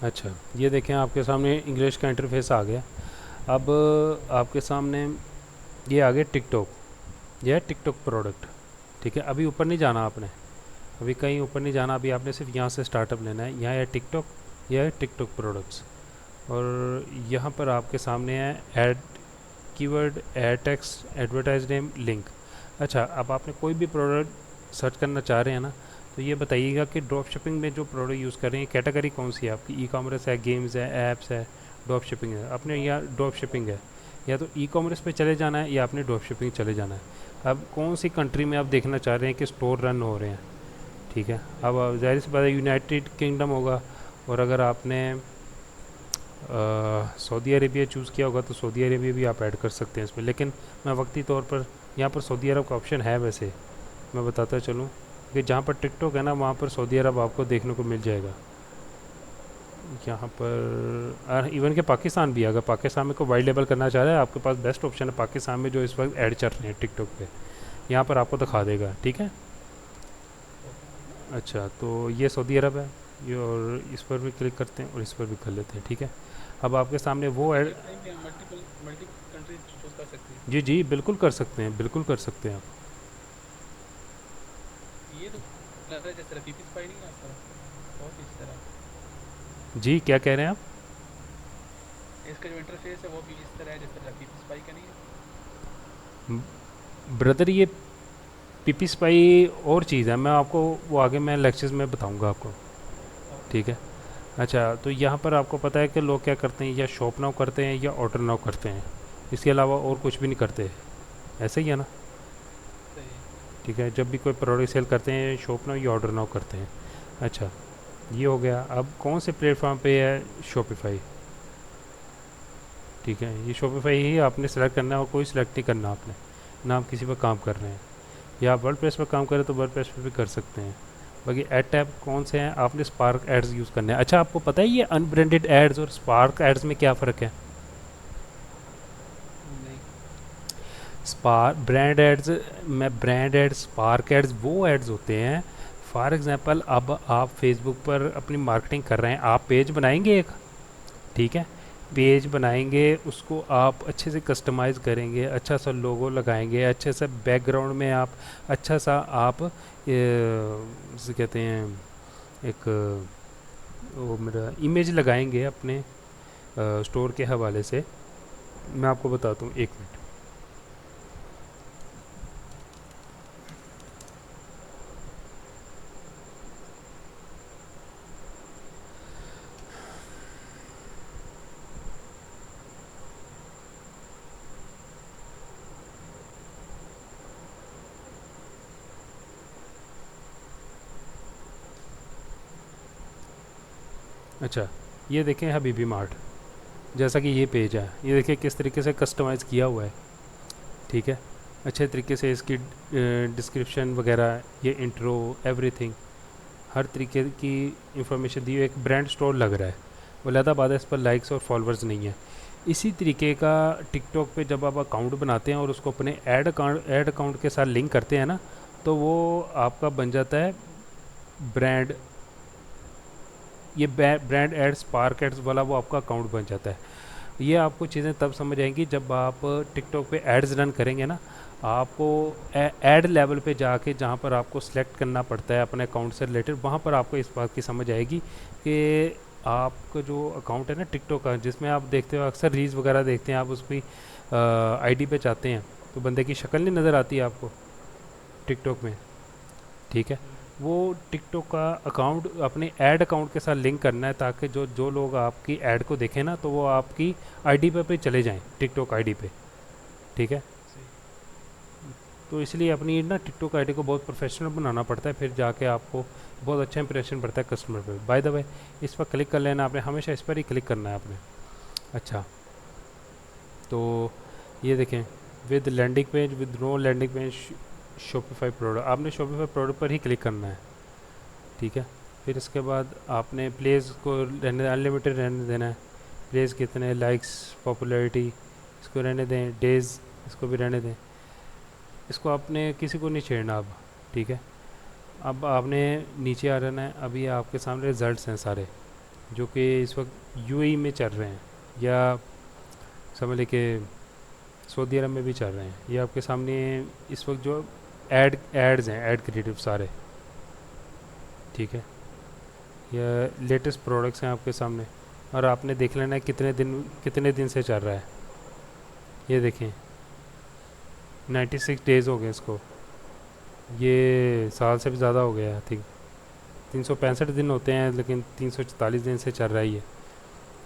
अच्छा, ये देखें आपके सामने इंग्लिश का इंटरफेस आ गया। अब आपके सामने ये आ गया टिकटॉक। यह है टिकटॉक प्रोडक्ट। ठीक है, अभी ऊपर नहीं जाना आपने, अभी कहीं ऊपर नहीं जाना, अभी आपने सिर्फ यहाँ से स्टार्टअप लेना है। यहाँ है टिकटॉक, यह है टिकटॉक प्रोडक्ट्स। और यहाँ पर आपके सामने है add keyword, add text, advertise name, link. अच्छा, अब आपने कोई भी प्रोडक्ट सर्च करना चाह रहे हैं ना, तो ये बताइएगा कि ड्रॉप शिपिंग में जो प्रोडक्ट यूज़ कर रहे हैं कैटेगरी कौन सी है आपकी। ई कॉमर्स है, गेम्स है, ऐप्स है, ड्रॉप शिपिंग है। अपने यहाँ ड्रॉप शिपिंग है, या तो ई कॉमर्स पे चले जाना है या आपने ड्रॉप शिपिंग चले जाना है। अब कौन सी कंट्री में आप देखना चाह रहे हैं कि स्टोर रन हो रहे हैं। ठीक है, अब ज़ाहिर सी बात है यूनाइटेड किंगडम होगा। और अगर आपने सऊदी अरेबिया चूज़ किया होगा तो सऊदी अरेबिया भी आप ऐड कर सकते हैं इसमें, लेकिन मैं वक्ती तौर पर यहाँ पर सऊदी अरब का ऑप्शन है। वैसे मैं बताता चलूँ कि जहाँ पर टिकटॉक है ना, वहाँ पर सऊदी अरब आपको देखने को मिल जाएगा। यहाँ पर इवन के पाकिस्तान भी, अगर पाकिस्तान में को वाइड लेवल करना चाह रहे हैं, आपके पास बेस्ट ऑप्शन है पाकिस्तान में जो इस वक्त ऐड चल रहे हैं टिकटॉक पे, यहाँ पर आपको दिखा देगा। ठीक है। ओके। अच्छा, तो ये सऊदी अरब है, ये, और इस पर भी क्लिक करते हैं और इस पर भी कर लेते हैं। ठीक है, अब आपके सामने वो ऐड। एक टाइम पे हम मल्टीपल मल्टी कंट्री चूज कर सकते हैं। जी जी, बिल्कुल कर सकते हैं, बिल्कुल कर सकते हैं आप। ये तो लग रहा है जिस तरह पीपी स्पाई नहीं आता, बहुत इस तरह जी, क्या कह रहे हैं आप। इसका जो इंटरफेस है वो भी इस तरह है जिस तरह पीपी स्पाई का नहीं है। ब्रदर, ये पीपी स्पाई और चीज़ है, मैं आपको वो आगे मैं लेक्चर्स में बताऊंगा आपको। ओके। ठीक है। अच्छा, तो यहाँ पर आपको पता है कि लोग क्या करते हैं, या शॉप नाउ करते हैं या ऑर्डर नाउ करते हैं, इसके अलावा और कुछ भी नहीं करते। ऐसे ही है ना। सही है। ठीक है, जब भी कोई प्रोडक्ट सेल करते हैं शॉप नाउ या ऑर्डर नाउ करते हैं। अच्छा, ये हो गया। अब कौन से प्लेटफॉर्म पे है, शॉपिफाई। ठीक है, ये शॉपिफाई ही आपने सेलेक्ट करना है और कोई सिलेक्ट नहीं करना आपने, ना आप किसी पर काम कर रहे हैं। या आप वर्ड प्रेस पर काम करें तो वर्ड प्रेस पर भी कर सकते हैं। बाकी एड टैब कौन से हैं, आपने स्पार्क एड्स यूज़ करने हैं। अच्छा, आपको पता है ये अनब्रांडेड एड्स और स्पार्क एड्स में क्या फ़र्क है। नहीं। स्पार्क ब्रांड एड्स में, ब्रांड एड्स, स्पार्क एड्स वो एड्स होते हैं। फॉर एग्जांपल, अब आप फेसबुक पर अपनी मार्केटिंग कर रहे हैं, आप पेज बनाएंगे एक। ठीक है, पेज बनाएंगे, उसको आप अच्छे से कस्टमाइज़ करेंगे, अच्छा सा लोगो लगाएंगे, अच्छे से बैकग्राउंड में आप अच्छा सा आप जिसे कहते हैं एक वो मेरा इमेज लगाएंगे अपने स्टोर के हवाले से। मैं आपको बताता हूँ, एक मिनट। अच्छा, ये देखें हबीबी मार्ट, जैसा कि ये पेज है, ये देखिए किस तरीके से कस्टमाइज़ किया हुआ है। ठीक है, अच्छे तरीके से इसकी डिस्क्रिप्शन वगैरह, ये इंट्रो, एवरीथिंग, हर तरीके की इंफॉर्मेशन दी हुई, एक ब्रांड स्टोर लग रहा है। वलीदा बात है, इस पर लाइक्स और फॉलोअर्स नहीं है। इसी तरीके का टिकटॉक पे जब आप अकाउंट बनाते हैं और उसको अपने ऐड अकाउंट के साथ लिंक करते हैं ना, तो वो आपका बन जाता है ब्रांड। ये ब्रांड एड्स, स्पार्क एड्स वाला वो आपका अकाउंट बन जाता है। ये आपको चीज़ें तब समझ आएंगी जब आप टिकटॉक पे एड्स रन करेंगे ना। आपको एड लेवल पे जाके जहाँ पर आपको सिलेक्ट करना पड़ता है अपने अकाउंट से रिलेटेड, वहाँ पर आपको इस बात की समझ आएगी कि आपका जो अकाउंट है ना टिकटॉक का, जिसमें आप देखते हो अक्सर रील्स वगैरह देखते हैं, आप उसकी आईडी पे जाते हैं तो बंदे की शक्ल नहीं नज़र आती है आपको टिकटॉक में। ठीक है, वो टिकटॉक का अकाउंट अपने ऐड अकाउंट के साथ लिंक करना है, ताकि जो जो लोग आपकी ऐड को देखें ना, तो वो आपकी आईडी पे चले जाएं, टिकटॉक आईडी पे। ठीक है, सही। तो इसलिए अपनी ना टिकटॉक आईडी को बहुत प्रोफेशनल बनाना पड़ता है, फिर जाके आपको बहुत अच्छा इंप्रेशन पड़ता है कस्टमर पे। बाय द वे, इस पर क्लिक कर लेना आपने, हमेशा इस पर ही क्लिक करना है आपने। अच्छा, तो ये देखें, with landing page, with no landing page, Shopify product, आपने शॉपिफाई प्रोडक्ट पर ही क्लिक करना है। ठीक है, फिर इसके बाद आपने प्लेस को रहने, अनलिमिटेड रहने देना है। प्लेस कितने, लाइक्स, पॉपुलैरिटी, इसको रहने दें, डेज़, इसको भी रहने दें। इसको आपने किसी को नहीं छेड़ना अब। ठीक है, अब आपने नीचे आ जाना है। अभी आपके सामने रिजल्ट्स हैं सारे, जो कि इस वक्त यूएई में चल रहे हैं, या समझ लें कि सऊदी अरब में भी चल रहे हैं। ये आपके सामने इस वक्त जो एड्स हैं, एड क्रिएटिव सारे, ठीक है, या लेटेस्ट प्रोडक्ट्स हैं आपके सामने, और आपने देख लेना है कितने दिन से चल रहा है। ये देखें 96 डेज़ हो गए इसको, ये साल से भी ज़्यादा हो गया आई थिंक। 365 दिन होते हैं लेकिन 344 दिन से चल रहा है ये,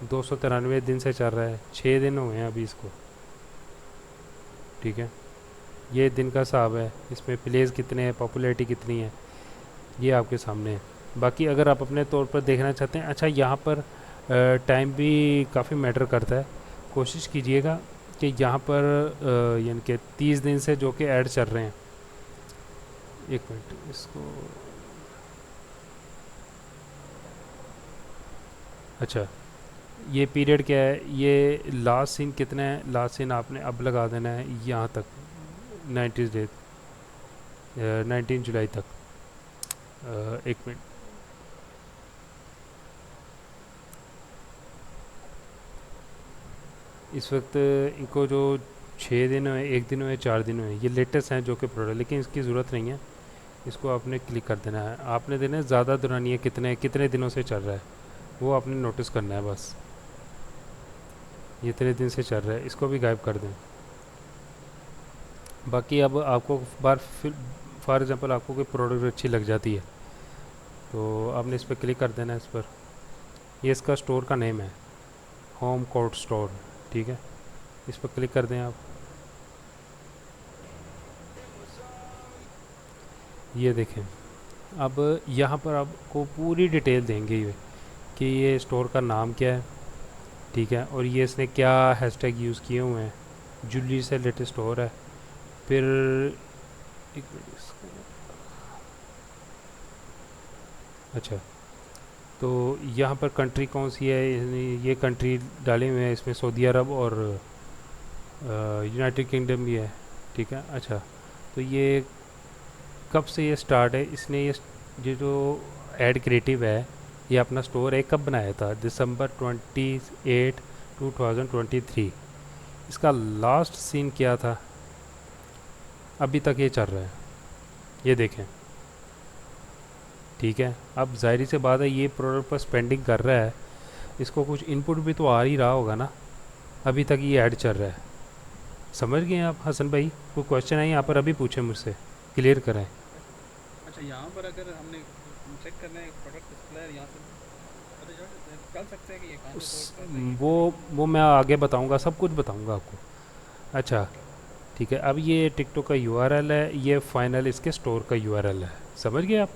293 दिन से चल रहा है, 6 दिन हुए हैं अभी इसको, ठीक है। ये दिन का हिसाब है, इसमें प्लेस कितने हैं, पॉपुलैरिटी कितनी है, ये आपके सामने है। बाकी अगर आप अपने तौर पर देखना चाहते हैं, अच्छा यहाँ पर टाइम भी काफ़ी मैटर करता है। कोशिश कीजिएगा कि यहाँ पर यानी कि 30 दिन से जो कि ऐड चल रहे हैं, एक मिनट इसको, अच्छा ये पीरियड क्या है, ये लास्ट सीन कितना है, लास्ट सीन आपने अब लगा देना है यहाँ तक 90 डेज, 19 जुलाई तक। एक मिनट, इस वक्त इनको जो 6 दिन हुए, 1 दिन हुए, 4 दिन हुए, ये लेटेस्ट हैं जो कि प्रोडक्ट, लेकिन इसकी ज़रूरत नहीं है। इसको आपने क्लिक कर देना है, आपने देना है ज़्यादा दुरानिया कितने कितने दिनों से चल रहा है, वो आपने नोटिस करना है बस। ये इतने दिन से चल रहा है, इसको भी गायब कर दें। बाकी अब आपको बार फिर फॉर एग्ज़ाम्पल आपको कोई प्रोडक्ट अच्छी लग जाती है तो आपने इस पर क्लिक कर देना है, इस पर। ये इसका स्टोर का नेम है, होम कोड स्टोर, ठीक है। इस पर क्लिक कर दें आप। ये देखें, अब यहाँ पर आपको पूरी डिटेल देंगे ये कि ये स्टोर का नाम क्या है, ठीक है, और ये इसने क्या हैशटैग यूज़ किए हुए हैं, जूलरी से रिलेटेड स्टोर है। फिर एक मिनट अच्छा, तो यहाँ पर कंट्री कौन सी है, ये कंट्री डाले हुए हैं इसमें, सऊदी अरब और यूनाइटेड किंगडम भी है, ठीक है। अच्छा, तो ये कब से ये स्टार्ट है, इसने ये जो एड क्रिएटिव है, ये अपना स्टोर है कब बनाया था, दिसंबर 28 2023। इसका लास्ट सीन क्या था, अभी तक ये चल रहा है, ये देखें, ठीक है। अब जाहिर सी बात है ये प्रोडक्ट पर स्पेंडिंग कर रहा है, इसको कुछ इनपुट भी तो आ ही रहा होगा ना, अभी तक ये ऐड चल रहा है। समझ गए आप हसन भाई? कोई क्वेश्चन है यहाँ पर, अभी पूछे मुझसे, क्लियर करें। अच्छा, यहाँ पर अगर हमने चेक करना है प्रोडक्ट डिस्प्ले, यहाँ से कर सकते हैं कि ये कहाँ से उस सोर्स कर रही है। वो मैं आगे बताऊँगा, सब कुछ बताऊँगा आपको। अच्छा, ओके ओके। ठीक है। अब ये टिकटॉक का यूआरएल है, ये फाइनल इसके स्टोर का यूआरएल है, समझ गए आप?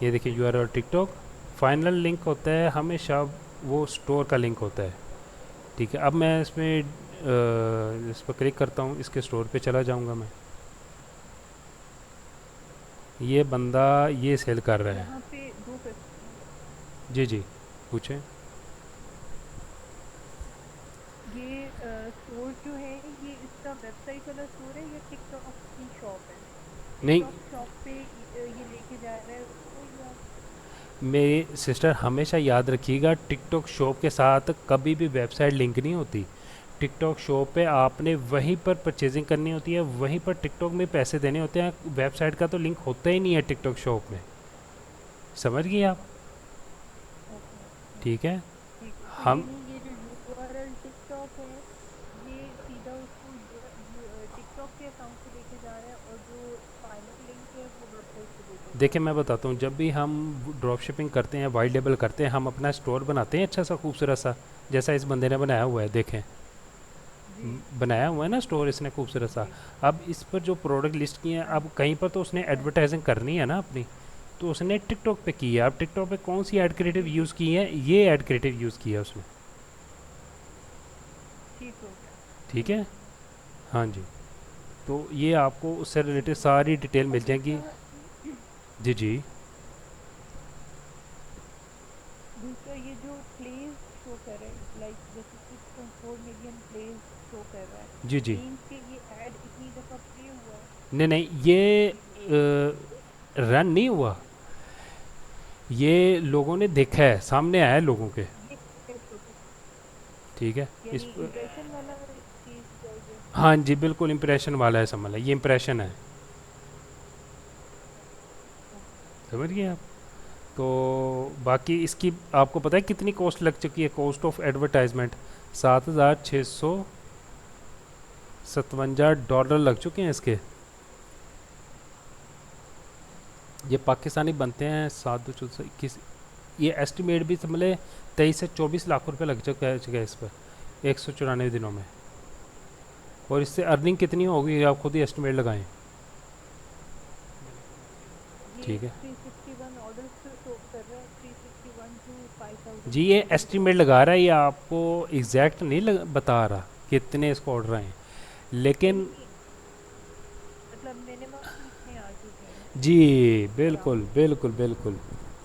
ये देखिए यूआरएल टिकटॉक, फाइनल लिंक होता है हमेशा वो स्टोर का लिंक होता है, ठीक है। अब मैं इसमें इस पर क्लिक करता हूँ, इसके स्टोर पे चला जाऊँगा मैं। ये बंदा ये सेल कर रहा है। यहाँ पे दो क्वेश्चन है। जी जी, पूछें। ये स्टोर जो है ये इसका वेबसाइट वाला स्टोर है या टिकटॉक की शॉप है? नहीं, टिकटॉक शॉप पे ये लेके जा रहा है उसको या? मेरी सिस्टर हमेशा याद रखिएगा, टिकटॉक शॉप के साथ कभी भी वेबसाइट लिंक नहीं होती। टिकटॉक शॉप पे आपने वहीं पर परचेजिंग करनी होती है, वहीं पर टिकटॉक में पैसे देने होते हैं, वेबसाइट का तो लिंक होता ही नहीं है टिकटॉक शॉप में, समझ गए आप? ओके ठीक है। ठीक है, तो हम यानी ये जो यूआरएल टिकटॉक है ये सीधा उसको टिकटॉक के अकाउंट से लेके जा रहा है और जो फाइनल लिंक है वो वेबसाइट से लेके जा देखिए रहा है। मैं बताता हूँ, जब भी हम ड्रॉप शिपिंग करते हैं, वाइट लेबल करते हैं, हम अपना स्टोर बनाते हैं अच्छा सा खूबसूरत सा, जैसा इस बंदे ने बनाया हुआ है, देखें जी बनाया हुआ है ना स्टोर इसने खूबसूरत सा। जी अब इस पर जो प्रोडक्ट लिस्ट किए हैं, हाँ अब कहीं पर तो उसने हाँ एडवर्टाइजिंग करनी है ना अपनी, तो उसने टिकटॉक पे की है। अब टिकटॉक पे कौन सी ऐड क्रिएटिव जी यूज़ की है, ये ऐड क्रिएटिव यूज़ किया है उसने, ठीक हो गया। ठीक है। हाँ जी, तो ये आपको उससे ठीक रिलेटेड है। सारी डिटेल और मिल जाएगी। दूसरा जी जी दूसरा ये जो प्लेस शो कर रहा है लाइक जैसे 6.4 मिलियन प्लेस शो कर रहा है, जी जी, मीन्स कि ये ऐड इतनी दफ़ा प्ले हुआ है। नहीं नहीं, ये रन नहीं हुआ, ये लोगों ने देखा है, सामने आया है लोगों के। ये फोटो ठीक है इस यानी इम्प्रेशन वाला चीज चाहिए। हाँ जी बिल्कुल इम्प्रेशन वाला है, समझ लो ये इम्प्रेशन है, ओके। समझ गए आप। तो बाकी इसकी आपको पता है कितनी कॉस्ट लग चुकी है, कॉस्ट ऑफ एडवर्टाइजमेंट $7,657 लग चुके हैं इसके। ये पाकिस्तानी बनते हैं 7 2 21, ये एस्टिमेट भी समझ ले 23 से 24 लाख रुपए लग चुका है इस पर 194 दिनों में। और इससे अर्निंग कितनी होगी आप खुद ही एस्टिमेट लगाएं। बिल्कुल ये ठीक है 361 ऑर्डर्स पे शो कर रहा है, 361 टू जी, 5000 ये ऑर्डर्स पे। एस्टिमेट लगा रहा है, ये आपको एग्जैक्ट नहीं बता रहा कितने इसको ऑर्डर आए हैं, लेकिन यानी मतलब मिनिमम इतने आ चुके हैं जी बिल्कुल अराउंड। बिल्कुल बिल्कुल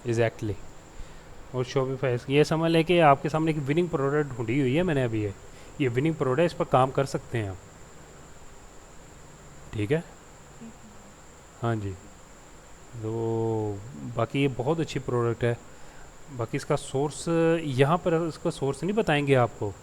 एग्जैक्टली। और शॉपिफाई ये समझ लें कि आपके सामने एक विनिंग प्रोडक्ट ढूंढी हुई है मैंने अभी, ये विनिंग प्रोडक्ट, इस पर काम कर सकते हैं आप। ठीक है ठीक है। हाँ जी। जी। तो बाकी ये बहुत अच्छी प्रोडक्ट है। बाकी इसका सोर्स यहाँ पर इसका सोर्स नहीं बताएंगे आपको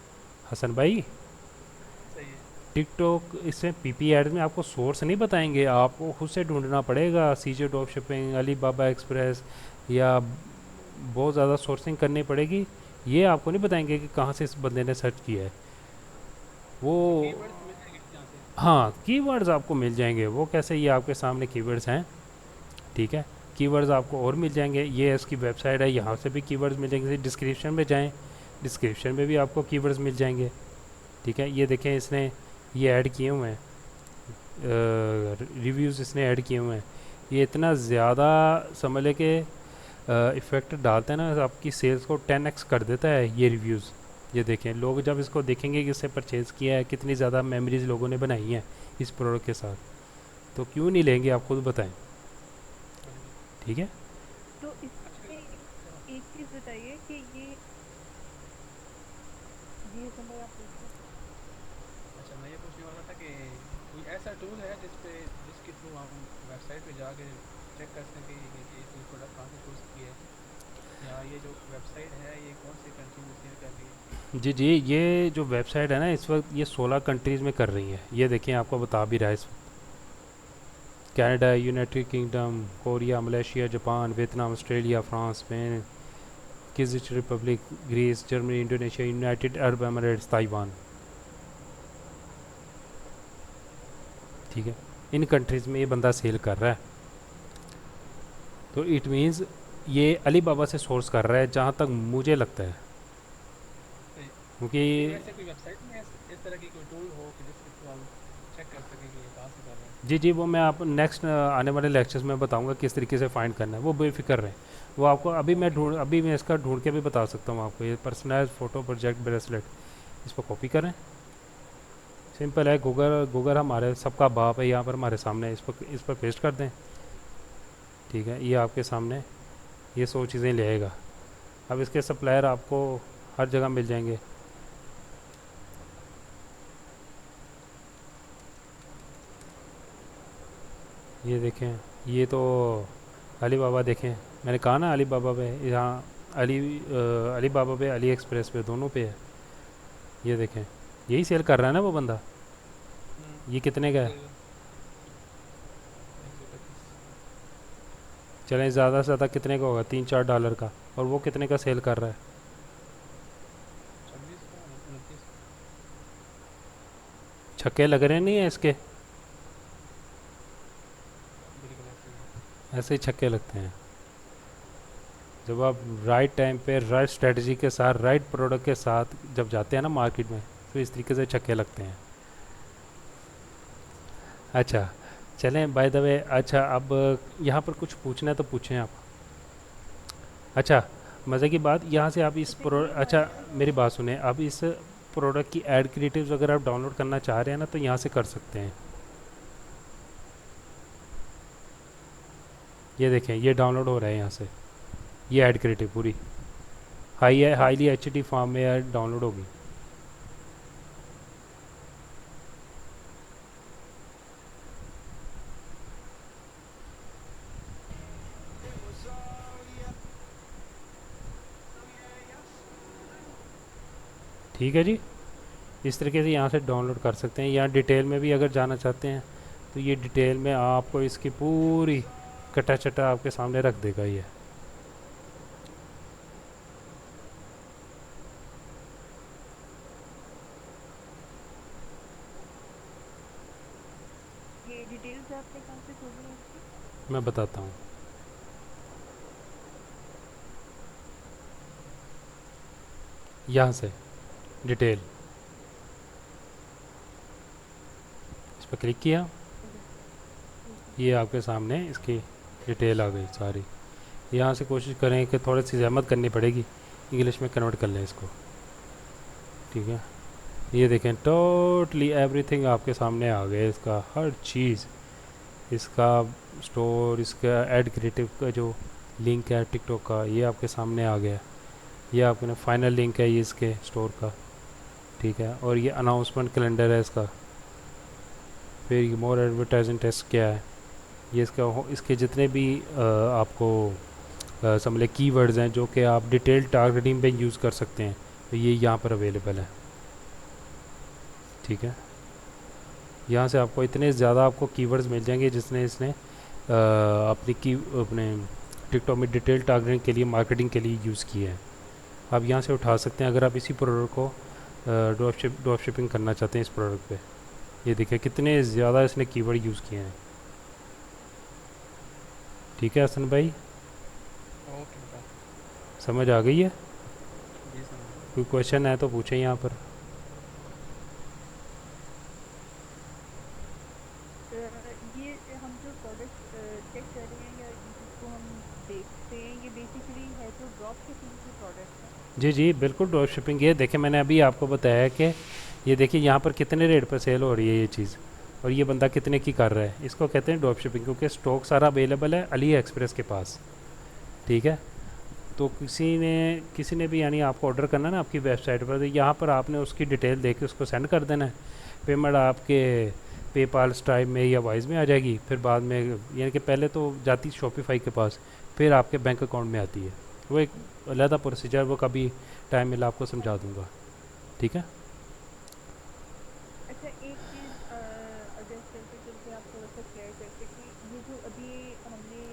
हसन भाई। सही है। टिकटॉक इसमें पीपी एड में आपको सोर्स नहीं बताएंगे, आपको खुद से ढूंढना पड़ेगा, सीजे ड्रॉप शिपिंग, अली बाबा एक्सप्रेस, या बहुत ज़्यादा सोर्सिंग करनी पड़ेगी। ये आपको नहीं बताएंगे कि कहाँ से इस बंदे ने सर्च किया है वो। अच्छा कीवर्ड्स मिल जाएंगे यहाँ से। हाँ कीवर्ड्स आपको मिल जाएंगे, वो कैसे, ये आपके सामने कीवर्ड्स हैं। ठीक है कीवर्ड्स आपको और मिल जाएंगे, ये इसकी वेबसाइट है, यहाँ से भी कीवर्ड्स मिल जाएंगे। डिस्क्रिप्शन में जाएं, डिस्क्रिप्शन में भी आपको कीवर्ड्स मिल जाएंगे। ठीक है ये देखें इसने ये ऐड किए हुए हैं, रिव्यूज़ इसने ऐड किए हुए हैं। ये इतना ज़्यादा समझ ले कि इफ़ेक्ट डालता है ना, आपकी सेल्स को 10x कर देता है ये रिव्यूज़। ये देखें लोग जब इसको देखेंगे कि इससे परचेज़ किया है, कितनी ज़्यादा मेमोरीज लोगों ने बनाई हैं इस प्रोडक्ट के साथ, तो क्यों नहीं लेंगे आप खुद बताएं। बिल्कुल। ठीक है तो अच्छा इसमें एक चीज बताइए कि ये जी समय आप पूछ रहे अच्छा मैं ये पूछने वाला था कि कोई ऐसा टूल है जिसके थ्रू हम वेबसाइट पे जाके चेक कर सकें कि ये कोई प्रोडक्ट कहाँ से चूज़ किया है, या ये जो वेबसाइट है ये कौन सी कंट्री में सेल कर रही है। जी जी, ये जो वेबसाइट है ना इस वक्त ये 16 कंट्रीज़ में कर रही है, ये देखिए आपको बता भी रहा है इस वक्त। Canada, United Kingdom, Korea, Malaysia, Japan, Vietnam, Australia, France, Spain, Kyrgyz Republic, Greece, Germany, Indonesia, United Arab Emirates, Taiwan. ठीक है इन कंट्रीज़ में ये बंदा सेल कर रहा है, तो इट मीन्स ये अली बाबा से सोर्स कर रहा है जहाँ तक मुझे लगता है, तो क्योंकि कोई वैसे कोई वेबसाइट में इस तरह की कोई टूल हो कि जिसके थ्रू हम चेक कर सकें कि ये कहाँ से कर रहे हैं। जी जी वो मैं आप नेक्स्ट आने वाले लेक्चर्स में बताऊंगा किस तरीके से फाइंड करना है, वो बेफिक्र रहे। वो आपको ओके। अभी मैं इसका ढूंढ के भी बता सकता हूँ आपको। ये पर्सनलाइज फ़ोटो प्रोजेक्ट ब्रेसलेट, इस पर कॉपी करें, सिंपल है। गूगल गूगल हमारे सबका बाप है, यहाँ पर हमारे सामने, इस पर पेस्ट कर दें। ठीक है ये आपके सामने ये 100 चीज़ें ले आएगा। अब इसके सप्लायर आपको हर जगह मिल जाएंगे। ये देखें, ये तो अली बाबा देखें, मैंने कहा ना अली बाबा पे, यहाँ अली बाबा पे, अली एक्सप्रेस पे, दोनों पे है। ये देखें यही सेल कर रहा है ना वो बंदा। ये कितने का है, बिल्कुल। 125। चलें ज़्यादा से ज़्यादा कितने का होगा, $3 4 का, और वो कितने का सेल कर रहा है। 26 का 29 का। छक्के लग रहे नहीं है इसके, बिल्कुल ऐसे ही है। ऐसे ही छक्के लगते हैं जब आप राइट टाइम पे राइट स्ट्रेटजी के साथ राइट प्रोडक्ट के साथ जब जाते हैं ना मार्केट में, तो इस तरीके से छक्के लगते हैं। अच्छा चलें बाय द वे, अच्छा अब यहाँ पर कुछ पूछना है तो पूछें आप। अच्छा मज़े की बात, यहाँ से आप इस अच्छा प्रो ये अच्छा वाला मेरी बात सुने, अब इस प्रोडक्ट की एड क्रिएटिव्स अगर आप डाउनलोड करना चाह रहे हैं ना तो यहाँ से कर सकते हैं। ये देखें ये डाउनलोड हो रहा है यहाँ से, ये ऐड क्रिएटिव पूरी हाईली एचडी फॉर्म में डाउनलोड होगी। ठीक है जी। इस तरीके से यहाँ से डाउनलोड कर सकते हैं। यहाँ डिटेल में भी अगर जाना चाहते हैं तो ये डिटेल में आपको इसकी पूरी कटा चटा आपके सामने रख देगा ये। ये डिटेल्स आपने कहाँ से खोली है इसकी? मैं बताता हूँ। यहाँ से डिटेल, इस पर क्लिक किया, ओके। ठीक ये आपके सामने इसकी डिटेल आ गई सारी। यहाँ से कोशिश करें कि थोड़ी सी जहमत करनी पड़ेगी, इंग्लिश में कन्वर्ट कर लें इसको। ठीक है, ये देखें टोटली एवरीथिंग आपके सामने आ गया, इसका हर चीज़, इसका स्टोर, इसका ऐड क्रिएटिव का जो लिंक है टिकटॉक का, ये आपके सामने आ गया। ये आपके फाइनल लिंक है ये इसके स्टोर का। ठीक है, और ये अनाउंसमेंट कैलेंडर है इसका। फिर ये मोर एडवर्टाइजिंग टेस्ट क्या है, ये इसका इसके जितने भी आपको समझ लें कीवर्ड्स हैं जो कि आप डिटेल टारगेटिंग पे यूज़ कर सकते हैं, तो ये यहाँ पर अवेलेबल है। ठीक है, यहाँ से आपको इतने ज़्यादा आपको कीवर्ड्स मिल जाएंगे जिसने इसने अपने टिकटॉक में डिटेल टारगेटिंग के लिए, मार्केटिंग के लिए यूज़ किए हैं। आप यहाँ से उठा सकते हैं अगर आप इसी प्रोडक्ट को ड्रॉप शिपिंग करना चाहते हैं इस प्रोडक्ट पे। ये देखिए कितने ज़्यादा इसने कीवर्ड यूज़ किए हैं। ठीक है हसन भाई, ओके बेटा। समझ आ गई है? जी समझ। कोई क्वेश्चन है तो पूछें यहाँ पर। ये हम जो प्रोडक्ट चेक कर रहे हैं या जिसको हम देखते हैं, ये बेसिकली है जो ड्रॉप शिपिंग की प्रोडक्ट है। जी जी बिल्कुल ड्रॉप शिपिंग। ये देखिए मैंने अभी आपको बताया कि ये देखिए यहाँ पर कितने रेट पर सेल हो रही है ये चीज़, और ये बंदा कितने की कर रहा है। इसको कहते हैं ड्रॉप शिपिंग, क्योंकि स्टॉक सारा अवेलेबल है अली एक्सप्रेस के पास। ठीक है, तो किसी ने भी यानी आपको ऑर्डर करना ना आपकी वेबसाइट पर, तो यहाँ पर आपने उसकी डिटेल दे के उसको सेंड कर देना है। पेमेंट आपके पेपाल, स्ट्राइप में या वाइज में आ जाएगी। फिर बाद में यानी कि पहले तो जाती शॉपिफाई के पास, फिर आपके बैंक अकाउंट में आती है। वो एक अलग प्रोसीजर, वो कभी टाइम मिला आपको समझा दूंगा। ठीक है, अच्छा, एक चीज़ अगर चलते चलते आप थोड़ा सा शेयर करते कि ये जो अभी हमने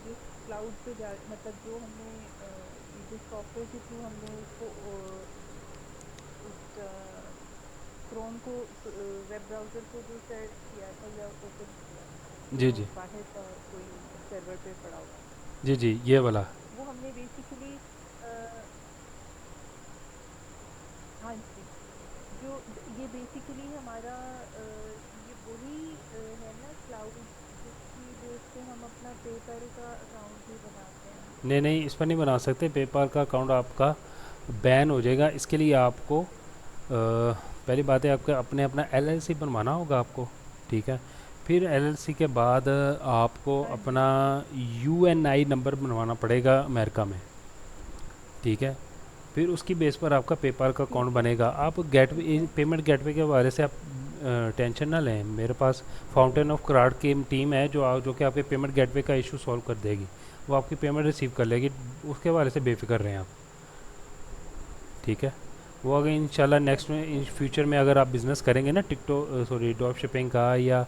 जिस क्लाउड पे जा, मतलब जो हमने ये जो सॉफ्टवेयर के थ्रू हमने उसको उस क्रोम को, वेब ब्राउज़र को जो सर्च किया था या ओपन किया, जो जी जी बाहर का कोई सर्वर पे पड़ा हुआ था, जी जी, ये वाला। वो हमने बेसिकली हाँ जी, जो ये बेसिकली हमारा ये वही है ना क्लाउड, जिसकी बेस पे हम अपना पेपर का अकाउंट भी बनाते हैं। नहीं नहीं, इस पर नहीं बना सकते। पेपाल का अकाउंट आपका बैन हो जाएगा। इसके लिए आपको पहली बात है आपका अपना एलएलसी बनवाना होगा आपको। ठीक है, फिर एलएलसी के बाद आपको हाँ जी। अपना यूएनआई नंबर बनवाना पड़ेगा अमेरिका में। ठीक है, फिर उसकी बेस पर आपका पेपाल का ठीक अकाउंट है। बनेगा। आप गेटवे, पेमेंट गेटवे के बारे से आप टेंशन ना लें। मेरे पास फाउंटेन ऑफ क्राउड की टीम है जो कि आपके पेमेंट गेटवे का इशू सॉल्व कर देगी। वो आपकी पेमेंट रिसीव कर लेगी, उसके बारे से बेफिक्र रहें आप। ठीक है, वो अगर इंशाल्लाह नेक्स्ट में इन फ्यूचर में अगर आप बिज़नेस करेंगे ना टिकटॉक सॉरी ड्रॉप शिपिंग का, या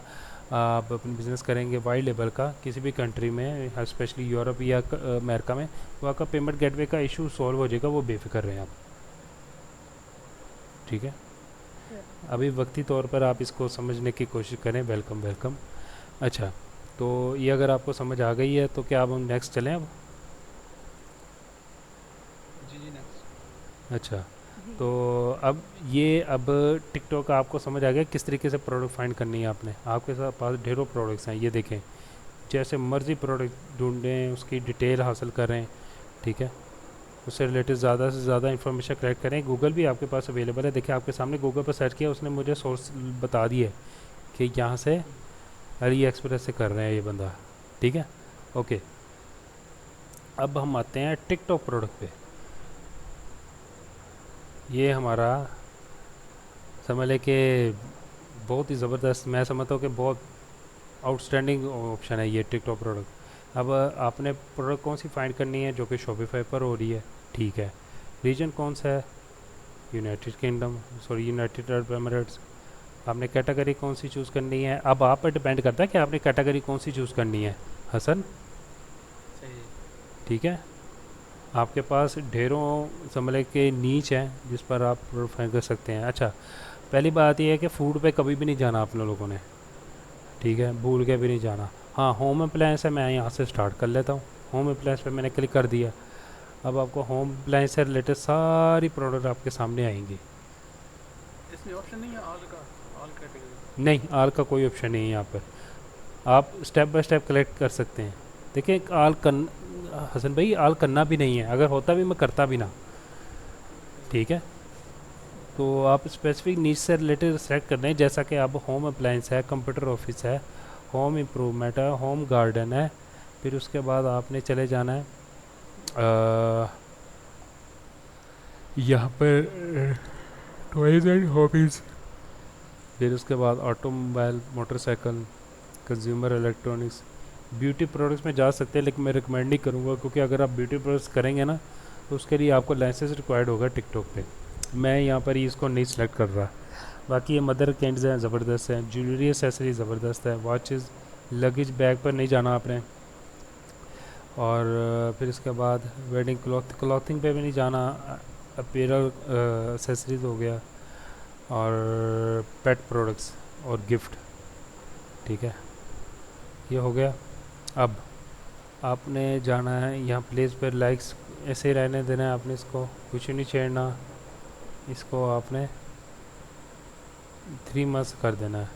आप अपनी बिज़नेस करेंगे वाइड लेवल का किसी भी कंट्री में, स्पेशली यूरोप या अमेरिका में, तो आपका पेमेंट गेटवे का इशू सॉल्व हो जाएगा, वो बेफिक्र रहें आप। ठीक है, चलो। अभी वक्ती तौर पर आप इसको समझने की कोशिश करें। Welcome welcome. अच्छा, तो ये अगर आपको समझ आ गई है तो क्या अब हम नेक्स्ट चलें अब? जी जी नेक्स्ट। अच्छा, जी तो अब टिकटॉक आपको समझ आ गया किस तरीके से प्रोडक्ट फाइंड करनी है आपने। आपके साथ पास ढेरों प्रोडक्ट्स हैं, ये देखें, जैसे मर्ज़ी प्रोडक्ट ढूंढें, उसकी डिटेल हासिल करें। ठीक है, उससे रिलेटेड ज़्यादा से ज़्यादा इन्फॉर्मेशन कलेक्ट करें। गूगल भी आपके पास अवेलेबल है। देखिए आपके सामने गूगल पर सर्च किया, उसने मुझे सोर्स बता दिए कि यहाँ से अली एक्सप्रेस से कर रहे हैं ये बंदा। ठीक है, ओके। अब हम आते हैं टिकटॉक प्रोडक्ट पे। ये हमारा समझ लें कि बहुत ही ज़बरदस्त, मैं समझता हूँ कि बहुत आउटस्टैंडिंग ऑप्शन है ये टिकटॉक प्रोडक्ट। अब आपने प्रोडक्ट कौन सी फाइंड करनी है जो कि शॉपिफाई पर हो रही है। ठीक है, रीजन कौन सा है? United kingdom, sorry United Arab Emirates. आपने कैटेगरी कौन सी चूज़ करनी है, अब आप पर डिपेंड करता है कि आपने कैटेगरी कौन सी चूज़ करनी है हसन। सही है। ठीक है, आपके पास ढेरों समझ के नीच हैं जिस पर आप प्रोफाइल कर सकते हैं। अच्छा, पहली बात यह है कि फूड पे कभी भी नहीं जाना आप लोगों ने, ठीक है, भूल के भी नहीं जाना। हाँ, होम अप्लायंस है, मैं यहाँ से स्टार्ट कर लेता हूँ। होम अप्लायंस पे मैंने क्लिक कर दिया। अब आपको होम अप्लायंस से रिलेटेड सारी प्रोडक्ट आपके सामने आएंगी। इसमें ऑप्शन नहीं है ऑल का, ऑल कैटेगरी? नहीं, आल का कोई ऑप्शन नहीं है यहाँ पर, आप स्टेप बाय स्टेप कलेक्ट कर सकते हैं। देखिए, आल कर हसन भाई, आल करना भी नहीं है, अगर होता भी मैं करता भी ना, ठीक है। तो आप स्पेसिफिक नीच से रिलेटेड सेलेक्ट कर लें, जैसा कि अब होम अप्लायंस है, कंप्यूटर ऑफिस है, होम इम्प्रूवमेंट है, होम गार्डन है। फिर उसके बाद आपने चले जाना है यहाँ पर टॉयज़ एंड हॉबीज़। फिर उसके बाद automobile, motorcycle, consumer electronics, beauty products में जा सकते हैं, लेकिन मैं रिकमेंड नहीं करूँगा, क्योंकि अगर आप ब्यूटी प्रोडक्ट्स करेंगे ना तो उसके लिए आपको लाइसेंस रिक्वायर्ड होगा टिकटॉक पे। मैं यहाँ पर ही इसको नहीं सेलेक्ट कर रहा। बाकी ये मदर कैंड्स हैं, ज़बरदस्त हैं, ज्वेलरी एसेसरी ज़बरदस्त है, वॉचेस, लगेज बैग पर नहीं जाना आपने। और फिर इसके बाद वेडिंग क्लॉथिंग पे भी नहीं जाना, अपीयरल एसेसरीज हो गया, और पेट प्रोडक्ट्स और गिफ्ट, ठीक है, ये हो गया। अब आपने जाना है यहाँ प्लेस पर, लाइक्स ऐसे ही रहने देना है आपने, इसको कुछ नहीं छेड़ना। इसको आपने 3 मंथ्स कर देना है।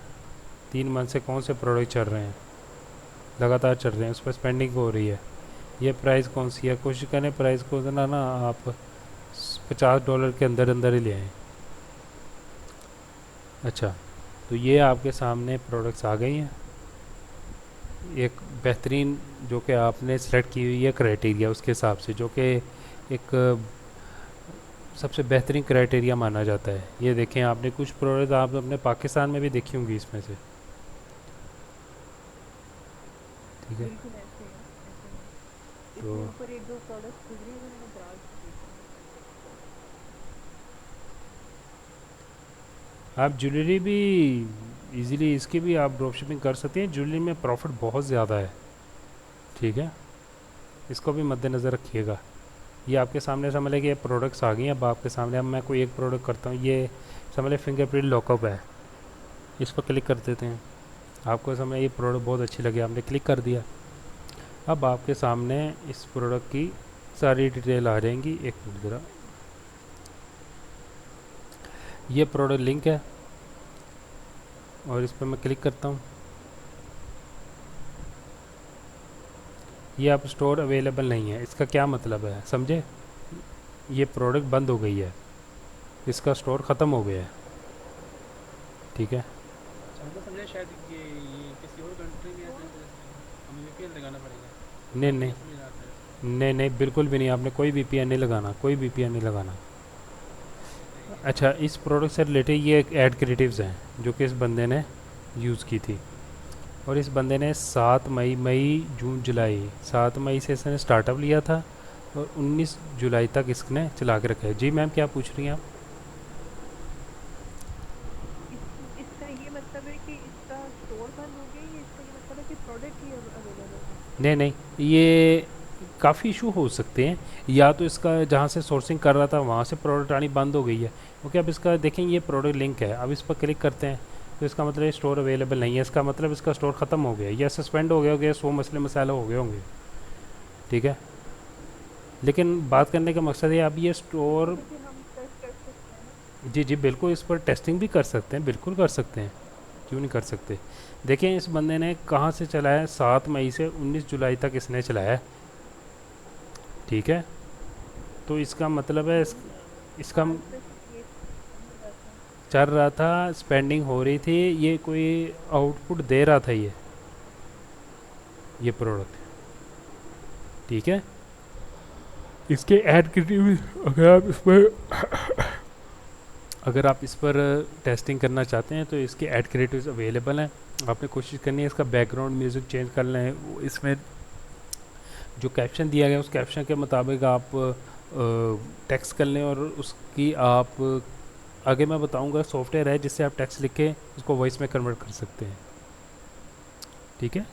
3 मंथ से कौन से प्रोडक्ट चल रहे हैं, लगातार चल रहे हैं, उस पर स्पेंडिंग हो रही है। ये प्राइस कौन सी है, कोशिश करें प्राइस को ना आप $50 के अंदर अंदर ही ले आएँ। अच्छा, तो ये आपके सामने प्रोडक्ट्स आ गई हैं। एक बेहतरीन जो कि आपने सेलेक्ट की हुई है क्राइटेरिया, उसके हिसाब से, जो कि एक सबसे बेहतरीन क्राइटेरिया माना जाता है। ये देखें, आपने कुछ प्रोडक्ट आप अपने पाकिस्तान में भी देखी होंगी इसमें से, ठीक है। बिल्कुल ऐसे है, ऐसे है। तो इसके ऊपर एक दो प्रोडक्ट्स गुजरी हुए मैंने ब्राउज किए थे। आप ज्वेलरी भी इजीली, इसकी भी आप ड्रॉप शिपिंग कर सकते हैं। ज्वेलरी में प्रॉफिट बहुत ज़्यादा है, ठीक है, इसको भी मद्देनज़र रखिएगा। ये आपके सामने समझ लें कि ये प्रोडक्ट्स आ गई हैं। अब आपके सामने, अब मैं कोई एक प्रोडक्ट करता हूँ, ये समझ लें फिंगरप्रिंट लॉकअप है, इस पर क्लिक कर देते हैं। आपको समझ ये प्रोडक्ट बहुत अच्छी लगी, आपने क्लिक कर दिया। अब आपके सामने इस प्रोडक्ट की सारी डिटेल आ जाएंगी। एक मिनट ज़रा, ये प्रोडक्ट लिंक है और इस पर मैं क्लिक करता हूँ। ये आप स्टोर अवेलेबल नहीं है, इसका क्या मतलब है समझे, ये प्रोडक्ट बंद हो गई है, इसका स्टोर ख़त्म हो गया है, ठीक है। अच्छा, हम तो समझे शायद ये किसी और कंट्री में है, तो हमें वीपीएन लगाना पड़ेगा। नहीं हम नहीं ये समझ रहा था। नहीं नहीं, बिल्कुल भी नहीं, आपने कोई वीपीएन नहीं लगाना, कोई वीपीएन नहीं लगाना। सही है। अच्छा, इस प्रोडक्ट से रिलेटेड ये एक ऐड क्रिएटिव्स हैं जो कि इस बंदे ने यूज़ की थी, और इस बंदे ने 7 मई, जून, जुलाई, 7 मई से इसने स्टार्टअप लिया था और 19 जुलाई तक इसने चला के रखा है। जी मैम, क्या पूछ रही हैं आप? इसका ये मतलब है कि इसका स्टोर बंद हो गया, या इसका ये मतलब है कि प्रोडक्ट ही अवेलेबल है? नहीं नहीं, ये काफ़ी इशू हो सकते हैं, या तो इसका जहाँ से सोर्सिंग कर रहा था वहाँ से प्रोडक्ट आनी बंद हो गई है। ओके, अब इसका देखें, ये प्रोडक्ट लिंक है, अब इस पर क्लिक करते हैं तो इसका मतलब ये स्टोर अवेलेबल नहीं है, इसका मतलब इसका स्टोर ख़त्म हो गया या सस्पेंड हो गया, 100 मसले मसाले हो गए होंगे, ठीक है। लेकिन बात करने का मकसद है, अब ये स्टोर, लेकिन हम टेस्ट कर सकते हैं ना। जी जी बिल्कुल, इस पर टेस्टिंग भी कर सकते हैं, बिल्कुल कर सकते हैं, क्यों नहीं कर सकते। देखें, इस बंदे ने कहाँ से चलाया है, 7 मई से 19 जुलाई तक इसने चलाया है, ठीक है। तो इसका मतलब है इसका आज तक ये समझ आता है। चल रहा था, स्पेंडिंग हो रही थी, ये कोई आउटपुट दे रहा था ये प्रोडक्ट, ठीक है। इसके ऐड क्रिएटिव, अगर आप इस पर टेस्टिंग करना चाहते हैं तो इसके ऐड क्रिएटिव्स अवेलेबल हैं। आपने कोशिश करनी है इसका बैकग्राउंड म्यूज़िक चेंज कर लें, इसमें जो कैप्शन दिया गया उस कैप्शन के मुताबिक आप टेक्स्ट कर लें और उसकी आप आगे मैं बताऊंगा सॉफ्टवेयर है जिससे आप टेक्स्ट लिख के उसको वॉइस में कन्वर्ट कर सकते हैं। ठीक है,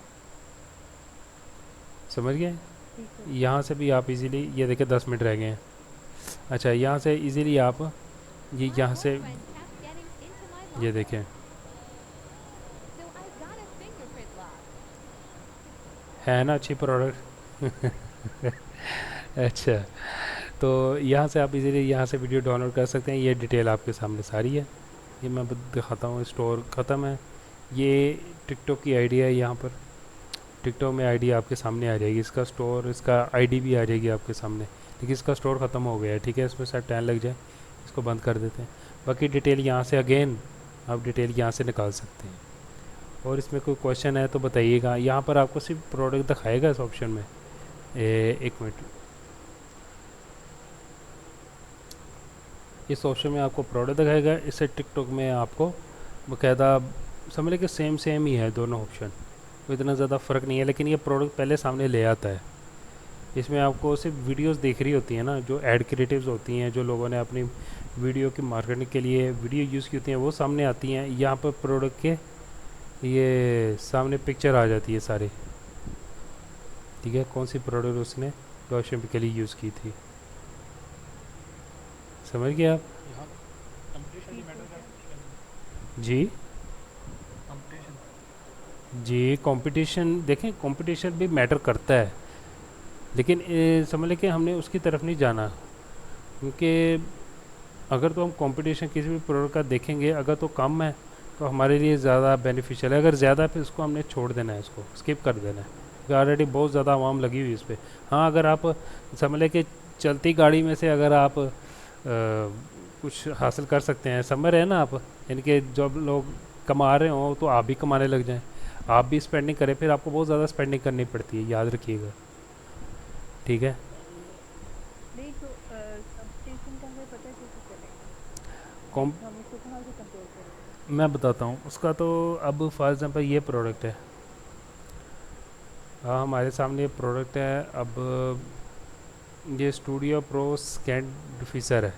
समझ गए? ठीक है। यहाँ से भी आप इजीली, ये देखिए 10 मिनट रह गए हैं। अच्छा, यहाँ से इजीली आप ये यहाँ से ये देखें, है ना अच्छी प्रोडक्ट। अच्छा, तो यहाँ से आप इजीली यहाँ से वीडियो डाउनलोड कर सकते हैं। ये डिटेल आपके सामने सारी है, ये मैं दिखाता हूँ। स्टोर ख़त्म है, ये टिकटॉक की आईडी है। यहाँ पर टिकटॉक में आईडी आपके सामने आ जाएगी, इसका स्टोर, इसका आईडी भी आ जाएगी आपके सामने। लेकिन इसका स्टोर ख़त्म हो गया है, ठीक है, इसमें शायद टाइम लग जाए, इसको बंद कर देते हैं। बाकी डिटेल यहाँ से अगेन आप डिटेल यहाँ से निकाल सकते हैं। और इसमें कोई क्वेश्चन है तो बताइएगा। यहाँ पर आपको सिर्फ प्रोडक्ट दिखाएगा इस ऑप्शन में। एक मिनट, इस ऑप्शन में आपको प्रोडक्ट दिखाएगा, इससे टिकटॉक में आपको बाकायदा समझ लें कि सेम ही है दोनों ऑप्शन, तो इतना ज़्यादा फ़र्क नहीं है। लेकिन ये प्रोडक्ट पहले सामने ले आता है। इसमें आपको सिर्फ वीडियोस देख रही होती हैं ना, जो एड क्रिएटिव्स होती हैं, जो लोगों ने अपनी वीडियो की मार्केटिंग के लिए वीडियो यूज़ की होती हैं, वो सामने आती हैं। यहाँ पर प्रोडक्ट के ये सामने पिक्चर आ जाती है सारी, ठीक है, कौन सी प्रोडक्ट उसने डॉशमिकली यूज़ की थी। समझ गए आप? यहाँ कंपटीशन भी मैटर करती है। जी कंपटीशन जी, कंपटीशन देखें, कंपटीशन भी मैटर करता है, लेकिन समझ लें कि हमने उसकी तरफ नहीं जाना। क्योंकि अगर तो हम कंपटीशन किसी भी प्रोडक्ट का देखेंगे, अगर तो कम है तो हमारे लिए ज़्यादा बेनिफिशियल है, अगर ज़्यादा है फिर उसको हमने छोड़ देना है, इसको स्किप कर देना है, क्योंकि ऑलरेडी बहुत ज़्यादा आवाम लगी हुई है इस पर। हाँ, अगर आप समझ लें कि चलती गाड़ी में से अगर आप कुछ हासिल कर सकते हैं, समझ रहे हैं ना आप, इनके जब लोग कमा रहे हों तो आप भी कमाने लग जाएं, आप भी स्पेंडिंग करें, फिर आपको बहुत ज़्यादा स्पेंडिंग करनी पड़ती है, याद रखिएगा। ठीक है, नहीं तो कंपटीशन का हमें पता कैसे चलेगा? कॉम हम इसको कहाँ से कंपेयर करेंगे? मैं बताता हूँ उसका। तो अब फॉर एग्जांपल ये प्रोडक्ट है, हाँ हमारे सामने ये प्रोडक्ट है। अब ये स्टूडियो प्रो स्कैन डिफिसर है,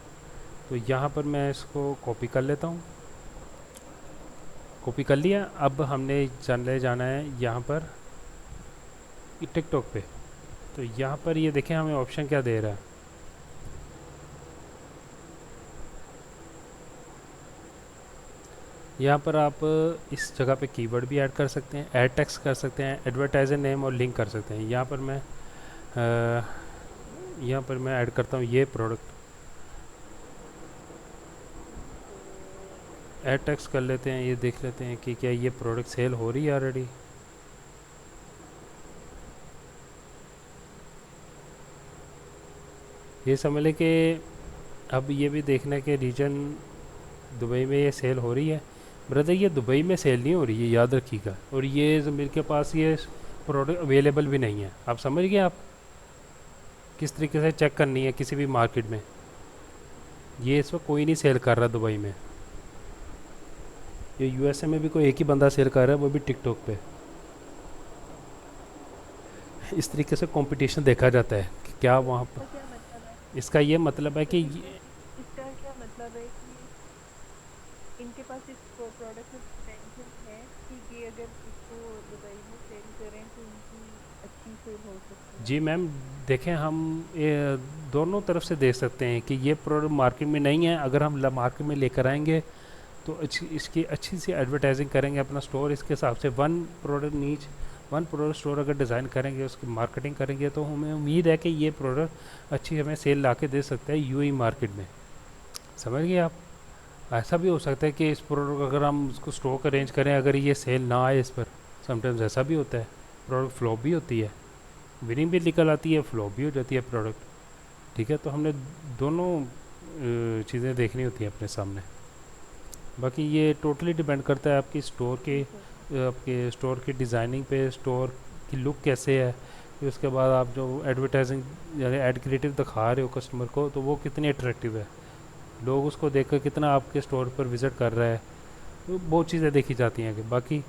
तो यहाँ पर मैं इसको कॉपी कर लेता हूँ। कॉपी कर लिया। अब हमने चले जाना है यहाँ पर टिकटॉक पे, तो यहाँ पर ये देखें हमें ऑप्शन क्या दे रहा है। यहाँ पर आप इस जगह पे कीवर्ड भी ऐड कर सकते हैं, ऐड टेक्स्ट कर सकते हैं, एडवर्टाइजर नेम और लिंक कर सकते हैं। यहाँ पर मैं ऐड करता हूँ ये प्रोडक्ट, ऐड टेक्स्ट कर लेते हैं, ये देख लेते हैं कि क्या ये प्रोडक्ट सेल हो रही है ऑलरेडी। ये समझ लें कि अब ये भी देखना है कि रीजन दुबई में ये सेल हो रही है। ब्रदर ये दुबई में सेल नहीं हो रही है, याद रखिएगा। और ये ज़मीर के पास ये प्रोडक्ट अवेलेबल भी नहीं है। आप समझ गए आप किस तरीके से चेक करनी है किसी भी मार्केट में। ये इस वक्त कोई नहीं सेल कर रहा दुबई में, ये यूएसए में भी कोई एक ही बंदा सेल कर रहा है, वो भी टिकटॉक पे। इस तरीके से कंपटीशन देखा जाता है कि क्या वहाँ इसका पर। क्या मतलब है? इसका ये मतलब है कि इसका क्या मतलब है कि इनके पास इस प्रोडक्ट में पोटेंशियल है कि ये अगर इसको दुबई में सेल करें तो इनकी अच्छी सेल हो सकती है? जी मैम, देखें हम ये दोनों तरफ से देख सकते हैं कि ये प्रोडक्ट मार्केट में नहीं है, अगर हम मार्केट में लेकर आएंगे तो इसकी अच्छी सी एडवर्टाइजिंग करेंगे अपना स्टोर, इसके हिसाब से वन प्रोडक्ट स्टोर अगर डिज़ाइन करेंगे, उसकी मार्केटिंग करेंगे, तो हमें उम्मीद है कि ये प्रोडक्ट अच्छी हमें सेल ला के दे सकता है यूएई मार्केट में। समझ गए आप? ऐसा भी हो सकता है कि इस प्रोडक्ट अगर हम उसको स्टॉक अरेंज करें, अगर ये सेल ना आए इस पर, समटाइम्स ऐसा भी होता है, प्रोडक्ट फ्लॉप भी होती है, विनिंग भी निकल आती है, फ्लॉप भी हो जाती है प्रोडक्ट। ठीक है, तो हमने दोनों चीज़ें देखनी होती हैं अपने सामने। बाकी ये टोटली डिपेंड करता है आपकी स्टोर के आपके स्टोर की डिज़ाइनिंग पे, स्टोर की लुक कैसे है, फिर उसके बाद आप जो एडवर्टाइजिंग यानी एड क्रिएटिव दिखा रहे हो कस्टमर को, तो वो कितनी अट्रैक्टिव है, लोग उसको देखकर कितना आपके स्टोर पर विज़िट कर रहा है, तो बहुत चीज़ें देखी जाती हैं। कि बाकी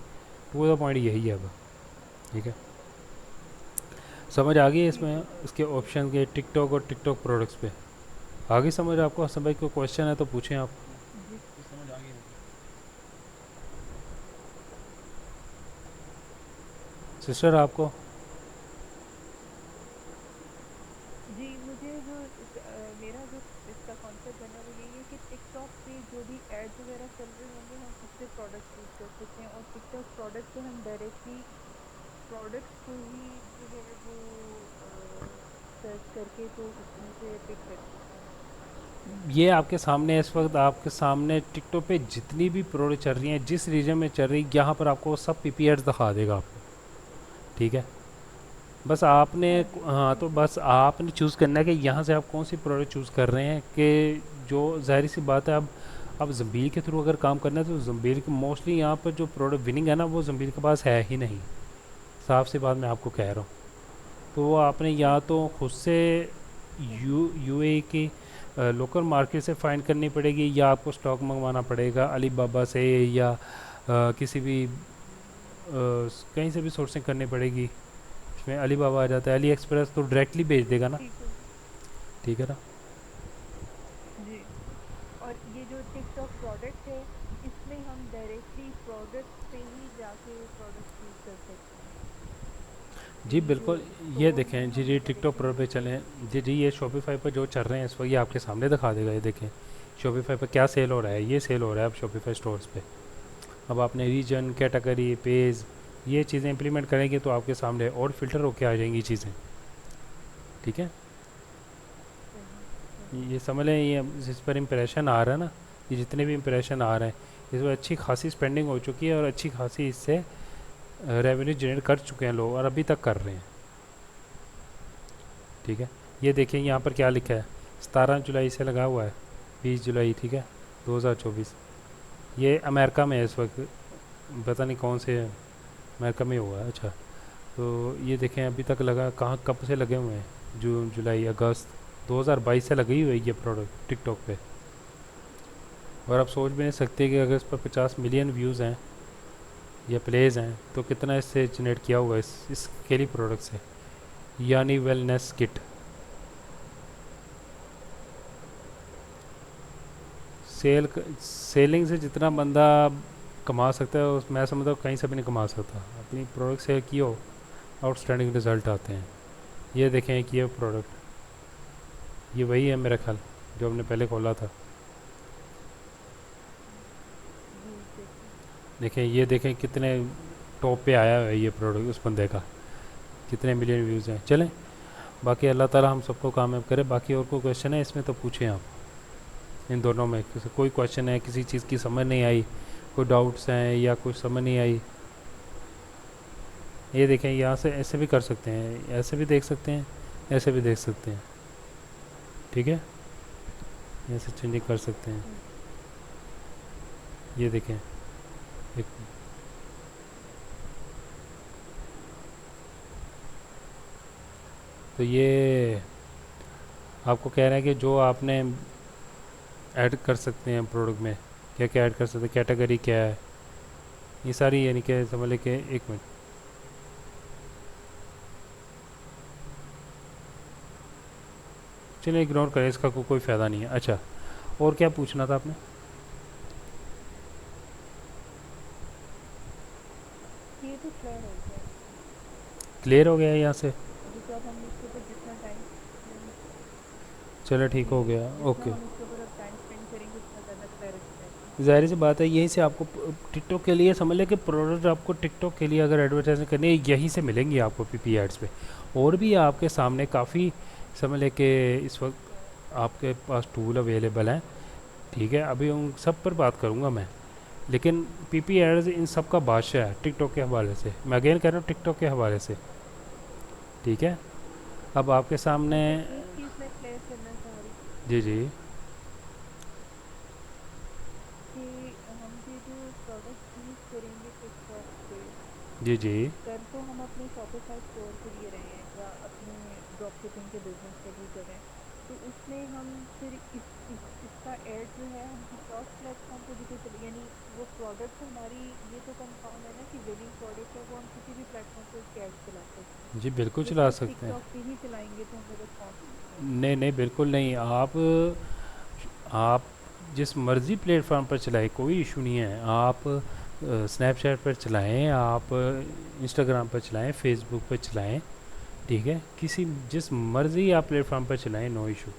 टू द पॉइंट यही है अब। ठीक है, समझ आ गई है जी इसमें जी इसके ऑप्शन के टिकटॉक और टिकटॉक प्रोडक्ट्स पे? आगे समझ आपको? हसन भाई कोई क्वेश्चन है तो पूछें आप। जी जी समझ आ गई मुझे। सिस्टर आपको? जी मुझे मेरा जो इसका कॉन्सेप्ट बना वो यही है कि टिकटॉक पे जो भी एड्स वगैरह चल रहे होंगे हम उससे प्रोडक्ट चूज कर सकते हैं, और टिकटॉक प्रोडक्ट पे हम डायरेक्टली प्रोडक्ट्स को ही जो है वो सर्च करके तो उसमें से पिक कर सकते हैं। ये आपके सामने इस वक्त आपके सामने टिकटॉक पे जितनी भी प्रोडक्ट चल रही हैं जिस रीजन में चल रही, यहाँ पर आपको सब पीपी एड्स दिखा देगा आपको। ठीक है, बस आपने हाँ जी हाँ तो ठीक है। बस आपने चूज़ करना है कि यहाँ से आप कौन सी प्रोडक्ट चूज़ कर रहे हैं। कि जो जाहिर सी बात है, अब जंबील के थ्रू अगर काम करना है तो जंबील के मोस्टली यहाँ पर जो प्रोडक्ट विनिंग है ना वो जंबील के पास है ही नहीं। साफ सी बात मैं आपको कह रहा हूँ। तो वो आपने या ठीक है। तो खुद से यूए की लोकल मार्केट से फाइंड करनी पड़ेगी, या आपको स्टॉक मंगवाना पड़ेगा अली बाबा से, या किसी भी कहीं से भी सोर्सिंग करनी पड़ेगी। इसमें अली बाबा आ जाता है, अली एक्सप्रेस तो डायरेक्टली भेज देगा ना। ठीक है। ठीक है ना? जी। और ये जो टिकटॉक प्रोडक्ट है, इसमें हम डायरेक्टली प्रोडक्ट पे ही जाके प्रोडक्ट चूज कर सकते हैं जी कि जो बिल्कुल। ये स्टोर देखें हैं जी, हम जी टिकटॉक डायरेक्टली प्रो पे उनसे चलें। परचेज कर जी जी, ये शॉपिफाई पर जो चल रहे हैं इस वक्त ये आपके सामने दिखा देगा। ये देखें शॉपिफाई पर क्या सेल हो रहा है, ये सेल हो रहा है अब शॉपिफाई स्टोर्स पे। अब आपने रीजन, कैटेगरी, पेज, ये चीज़ें इंप्लीमेंट करेंगे तो आपके सामने और फिल्टर होके आ जाएंगी चीज़ें। ठीक है, सही सही। ये समझ लें, ये जिस पर इम्प्रेशन आ रहा है ना, ये जितने भी इम्प्रेशन आ रहे हैं इस पर अच्छी खासी स्पेंडिंग हो चुकी है और अच्छी खासी इससे रेवेन्यू जनरेट कर चुके हैं लोग और अभी तक कर रहे हैं। ठीक है, ये देखिए यहाँ पर क्या लिखा है, 17 जुलाई से लगा हुआ है, 20 जुलाई, ठीक है, 2024। ये अमेरिका में है इस वक्त, पता नहीं कौन से अमेरिका में हुआ है। अच्छा, तो ये देखें अभी तक लगा, कहाँ कब से लगे हुए हैं, जून, जुलाई, अगस्त 2022 से लगी हुई है ये प्रोडक्ट टिकटॉक पे। और आप सोच भी नहीं सकते कि अगर इस पर 50 मिलियन व्यूज़ हैं या प्लेज हैं तो कितना इससे जनरेट किया हुआ है इस केली प्रोडक्ट से, यानी वेलनेस किट। सेलिंग से जितना बंदा कमा सकता है उस मैं समझता हूँ कहीं से भी नहीं कमा सकता। अपनी प्रोडक्ट सेल की हो, आउटस्टैंडिंग रिजल्ट आते हैं। ये देखें कि ये प्रोडक्ट, ये वही है मेरा ख्याल जो हमने पहले खोला था। जी देखिए। देखें, ये देखें कितने टॉप पे आया है ये प्रोडक्ट उस बंदे का, कितने मिलियन व्यूज़ हैं। चलें, बाकी अल्लाह ताला हम सबको कामयाब करे। बाकी और कोई क्वेश्चन है इसमें तो पूछें आप। इन दोनों में किसी कोई क्वेश्चन है, किसी चीज़ की समझ नहीं आई, कोई डाउट्स हैं या कुछ समझ नहीं आई? ये देखें यहाँ से ऐसे भी कर सकते हैं, ऐसे भी देख सकते हैं, ऐसे भी देख सकते हैं। ठीक है, ऐसे चेंजिंग कर सकते हैं। ठीक। ये देखें एक, तो ये आपको कह रहे हैं कि जो आपने ऐड कर सकते हैं प्रोडक्ट में, क्या क्या ऐड कर सकते हैं, कैटेगरी क्या है, ये सारी, यानी कि समझ लें कि एक मिनट, चलिए इग्नोर करें, इसका कोई फ़ायदा नहीं है। अच्छा, और क्या पूछना था आपने? ये तो क्लियर हो गया। क्लियर हो गया है यहाँ से? जैसे अब हम इसके ऊपर जितना टाइम चलो ठीक जी हो गया, जितना ओके। हम इसके ऊपर अब टाइम स्पेंड करेंगे उतना ज़्यादा क्लैरिटी आएगी। ज़ाहिर सी बात है, यहीं से आपको टिकटॉक के लिए समझ लें कि प्रोडक्ट आपको टिकटॉक के लिए अगर एडवर्टाइजिंग करनी है यहीं से मिलेंगी आपको पीपी एड्स पे। और भी आपके सामने काफ़ी समझ लें कि इस वक्त आपके पास टूल अवेलेबल हैं। ठीक है, अभी उन सब पर बात करूँगा मैं, लेकिन पीपी एड्स इन सब का बादशाह है टिकटॉक के हवाले से। मैं अगेन कह रहा हूँ टिकटॉक के हवाले से। ठीक है, अब आपके सामने, अच्छा एक चीज़ मैं क्लियर करना चाह रही थी जी जी, कि हम ये जो प्रोडक्ट चूज़ करेंगे टिकटॉक पे, जी जी, कर तो हम अपने शॉपिफाई स्टोर के लिए रहे हैं या अपने ड्रॉप शिपिंग के बिजनेस के लिए कर रहे हैं, तो उसमें हम फिर इसका ऐड जो है हम क्रॉस प्लेटफॉर्म पे भी तो चले, यानी वो प्रोडक्ट हमारी, ये तो कंफर्म है ना कि विनिंग प्रोडक्ट है, वो हम किसी भी प्लेटफॉर्म पे उसके ऐड चला सकते हैं, जी बिल्कुल या चला सिर्फ सकते हैं। टिकटॉक पे ही चलाएंगे तो हमें रिस्पॉन्स मिलेगा? नहीं नहीं बिल्कुल नहीं, आप जिस मर्ज़ी प्लेटफॉर्म पर चलाएं, कोई इशू नहीं है। आप स्नैपचैट पर चलाएं, आप इंस्टाग्राम पर चलाएं, फेसबुक पर चलाएं, ठीक है, किसी जिस मर्ज़ी आप प्लेटफॉर्म पर चलाएं, नो इशू।